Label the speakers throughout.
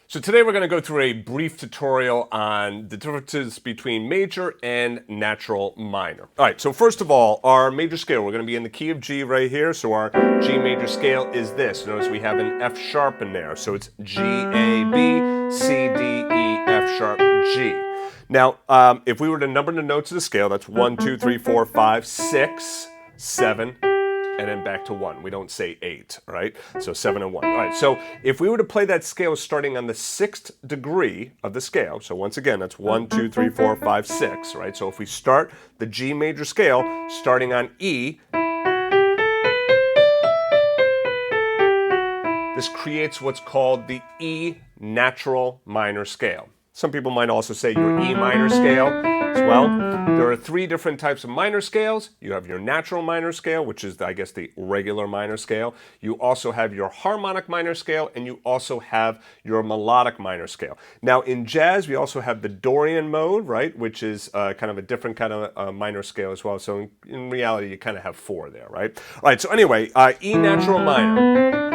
Speaker 1: So today we're going to go through a brief tutorial on the differences between major and natural minor. All right, so first of all, our major scale, we're going to be in the key of G right here. So our G major scale is this. Notice we have an F sharp in there. So it's G, A, B, C, D, E, F sharp, G. Now, if we were to number the notes of the scale, that's 1, 2, 3, 4, 5, 6, 7, and then back to 1. We don't say 8, right? So 7 and 1. All right, so if we were to play that scale starting on the 6th degree of the scale, so once again, that's 1, 2, 3, 4, 5, 6, right? So if we start the G major scale starting on E, this creates what's called the E natural minor scale. Some people might also say your E minor scale as well. There are 3 different types of minor scales. You have your natural minor scale, which is, I guess, the regular minor scale. You also have your harmonic minor scale, and you also have your melodic minor scale. Now, in jazz, we also have the Dorian mode, right, which is kind of a different kind of minor scale as well. So in reality, you kind of have 4 there, right? All right, so anyway, E natural minor.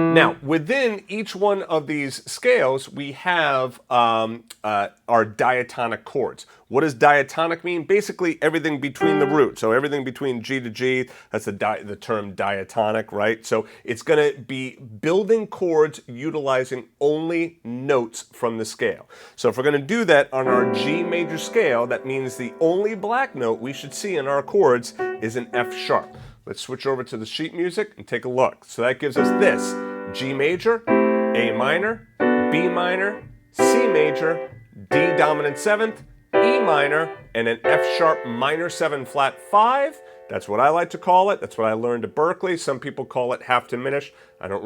Speaker 1: Now, within each one of these scales, we have our diatonic chords. What does diatonic mean? Basically, everything between the root. So everything between G to G, that's the term diatonic, right? So it's going to be building chords utilizing only notes from the scale. So if we're going to do that on our G major scale, that means the only black note we should see in our chords is an F sharp. Let's switch over to the sheet music and take a look. So that gives us this: G major, A minor, B minor, C major, D dominant 7th, E minor, and an F sharp minor 7 flat 5. That's what I like to call it. That's what I learned at Berkeley. Some people call it half diminished. I'm not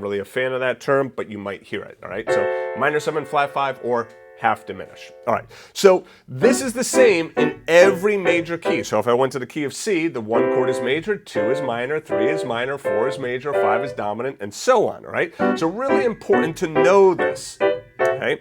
Speaker 1: really a fan of that term, but you might hear it, all right? So minor 7 flat 5 or half diminished. All right, so this is the same in every major key. So if I went to the key of C, the 1 chord is major, 2 is minor, 3 is minor, 4 is major, 5 is dominant, and so on, all right? So really important to know this, okay?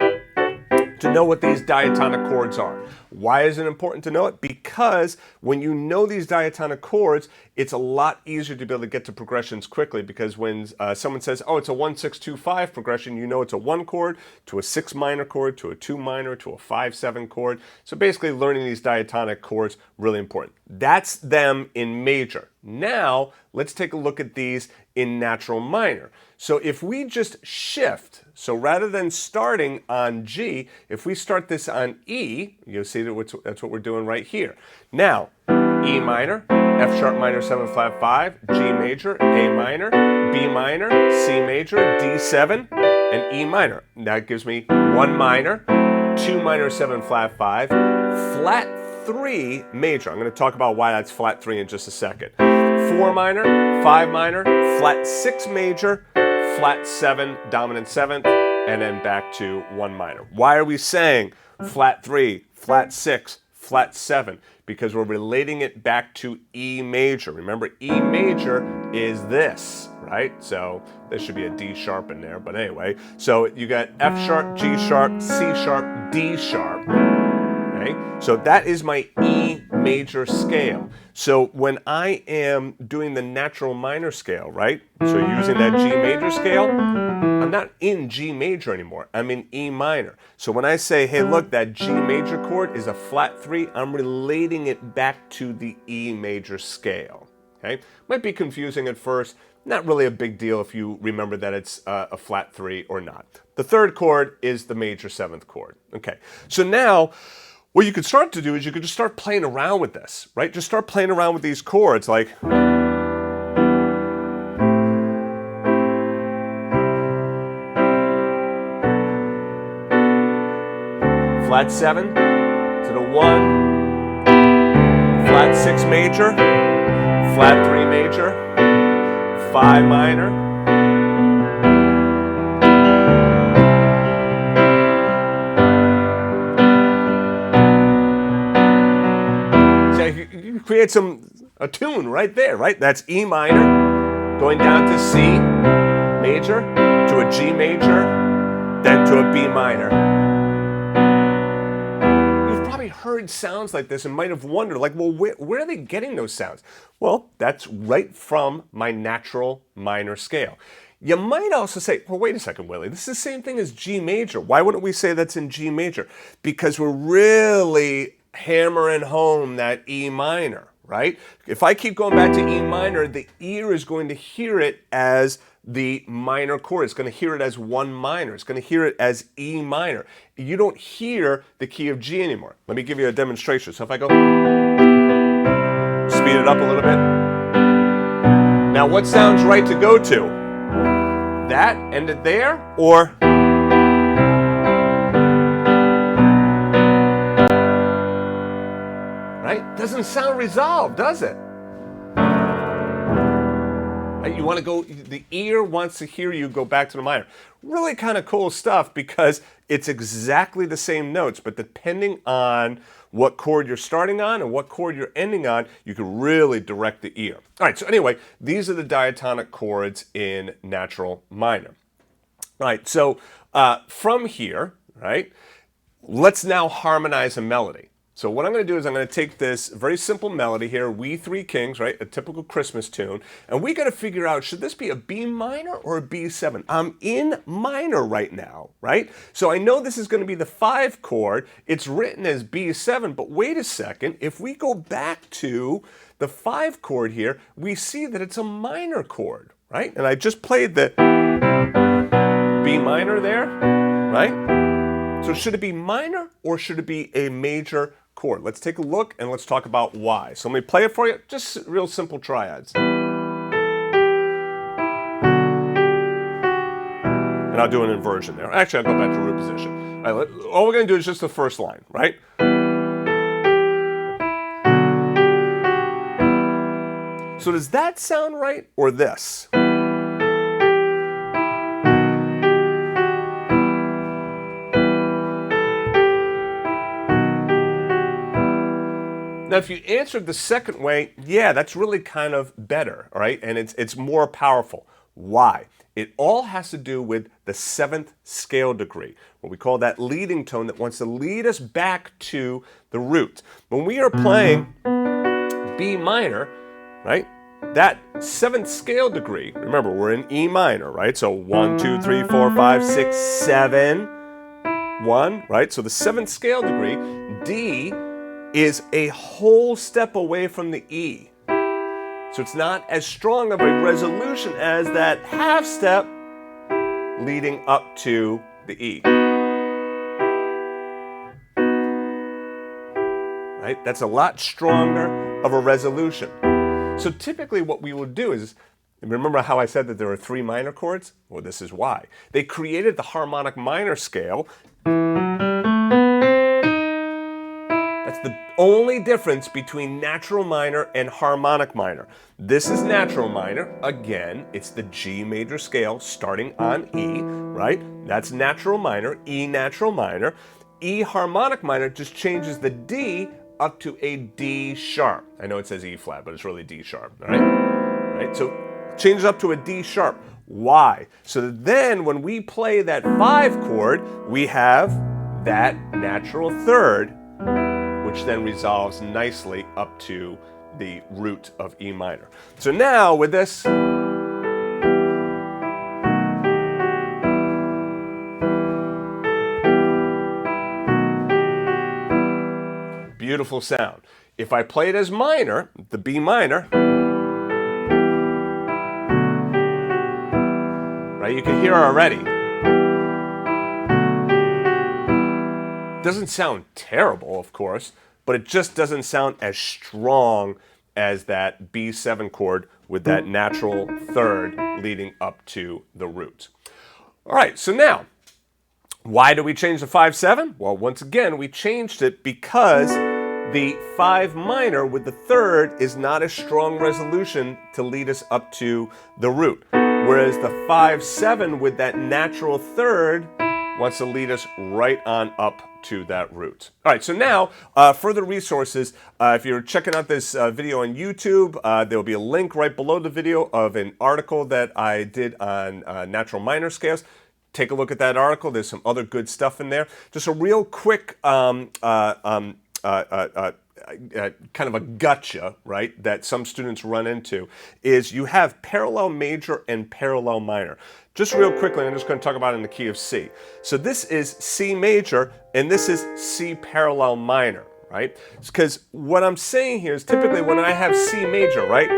Speaker 1: To know what these diatonic chords are. Why is it important to know it? Because when you know these diatonic chords, it's a lot easier to be able to get to progressions quickly, because when someone says, oh, it's a 1, 6, 2, 5 progression, you know it's a 1 chord to a 6 minor chord to a 2 minor to a 5, 7 chord. So basically learning these diatonic chords, really important. That's them in major. Now, let's take a look at these in natural minor. So if we just shift, so rather than starting on G, if we start this on E, you'll see that that's what we're doing right here. Now, E minor, F sharp minor 7 flat 5, G major, A minor, B minor, C major, D7, and E minor. That gives me 1 minor, 2 minor 7 flat 5, flat 3 major. I'm going to talk about why that's flat 3 in just a second. 4 minor, 5 minor, flat 6 major, flat 7 dominant 7th, and then back to 1 minor. Why are we saying flat 3, flat 6, flat 7? Because we're relating it back to E major. Remember, E major is this, right? So there should be a D sharp in there, but anyway. So you got F sharp, G sharp, C sharp, D sharp. Okay? So that is my E major scale. So when I am doing the natural minor scale, right? So using that G major scale, I'm not in G major anymore. I'm in E minor. So when I say, hey, look, that G major chord is a flat 3, I'm relating it back to the E major scale. Okay? Might be confusing at first. Not really a big deal if you remember that it's a flat 3 or not. The 3rd chord is the major 7th chord. Okay. So now, what you could start to do is you could just start playing around with this, right? Just start playing around with these chords, like flat 7 to the 1, flat 6 major, flat 3 major, 5 minor, you create a tune right there, right? That's E minor, going down to C major, to a G major, then to a B minor. You've probably heard sounds like this and might have wondered, like, well, where are they getting those sounds? Well, that's right from my natural minor scale. You might also say, well, wait a second, Willie, this is the same thing as G major. Why wouldn't we say that's in G major? Because we're really hammering home that E minor, right? If I keep going back to E minor, the ear is going to hear it as the minor chord. It's going to hear it as one minor. It's going to hear it as E minor. You don't hear the key of G anymore. Let me give you a demonstration. So if I go, speed it up a little bit. Now what sounds right to go to? That ended there, or right? Doesn't sound resolved, does it? Right? You want to go, the ear wants to hear you go back to the minor. Really kind of cool stuff because it's exactly the same notes, but depending on what chord you're starting on and what chord you're ending on, you can really direct the ear. All right, so anyway, these are the diatonic chords in natural minor. All right, so from here, right, let's now harmonize a melody. So what I'm going to do is I'm going to take this very simple melody here, We Three Kings, right, a typical Christmas tune, and we got to figure out, should this be a B minor or a B7? I'm in minor right now, right? So I know this is going to be the 5 chord. It's written as B7, but wait a second. If we go back to the 5 chord here, we see that it's a minor chord, right? And I just played the B minor there, right? So should it be minor or should it be a major chord? Let's take a look and let's talk about why. So let me play it for you, just real simple triads. And I'll do an inversion there. Actually, I'll go back to root position. All right, all we're going to do is just the first line, right? So does that sound right or this? Now, if you answered the second way, yeah, that's really kind of better, all right? And it's more powerful. Why? It all has to do with the 7th scale degree, what we call that leading tone that wants to lead us back to the root. When we are playing B minor, right, that 7th scale degree, remember, we're in E minor, right? So 1, 2, 3, 4, 5, 6, 7, 1, right? So the 7th scale degree, D, is a whole step away from the E. So it's not as strong of a resolution as that half step leading up to the E. Right? That's a lot stronger of a resolution. So typically what we will do is, remember how I said that there are 3 minor chords? Well, this is why. They created the harmonic minor scale. That's the only difference between natural minor and harmonic minor. This is natural minor. Again, it's the G major scale starting on E, right? That's natural minor, E natural minor. E harmonic minor just changes the D up to a D sharp. I know it says E flat, but it's really D sharp, all right? Right? So changes up to a D sharp. Why? So that then when we play that 5 chord, we have that natural third, which then resolves nicely up to the root of E minor. So now with this, beautiful sound. If I play it as minor, the B minor, right, you can hear already. Doesn't sound terrible, of course, but it just doesn't sound as strong as that B7 chord with that natural third leading up to the root. All right, so now, why do we change the 5-7? Well, once again, we changed it because the 5 minor with the third is not a strong resolution to lead us up to the root, whereas the 5-7 with that natural third wants to lead us right on up to that root. All right, so now further resources. If you're checking out this video on YouTube, there will be a link right below the video of an article that I did on natural minor scales. Take a look at that article. There's some other good stuff in there. Just a real quick kind of a gotcha, right, that some students run into is you have parallel major and parallel minor. Just real quickly, I'm just going to talk about it in the key of C. So this is C major, and this is C parallel minor, right? Because what I'm saying here is typically when I have C major, right,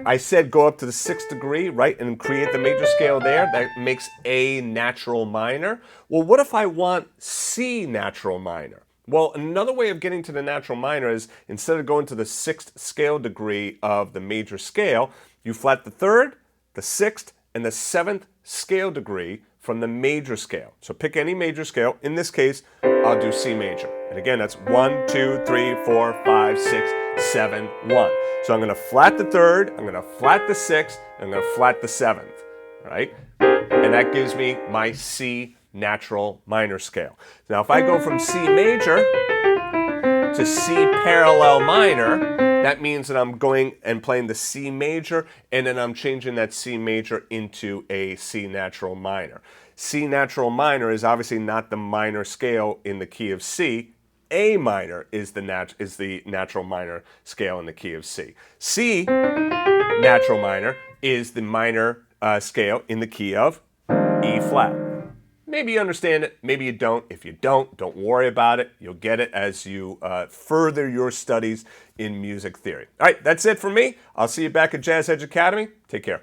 Speaker 1: I said go up to the 6th degree, right, and create the major scale there. That makes A natural minor. Well, what if I want C natural minor? Well, another way of getting to the natural minor is instead of going to the 6th scale degree of the major scale, you flat the 3rd, the 6th, and the 7th scale degree from the major scale. So pick any major scale. In this case, I'll do C major. And again, that's 1, 2, 3, 4, 5, 6, 7, 1. So I'm going to flat the 3rd, I'm going to flat the 6th, and I'm going to flat the 7th, right? And that gives me my C natural minor scale. Now if I go from C major to C parallel minor, that means that I'm going and playing the C major, and then I'm changing that C major into a C natural minor. C natural minor is obviously not the minor scale in the key of C. A minor is the natural minor scale in the key of C. C natural minor is the minor scale in the key of E flat. Maybe you understand it, maybe you don't. If you don't worry about it. You'll get it as you further your studies in music theory. All right, that's it for me. I'll see you back at Jazz Edge Academy. Take care.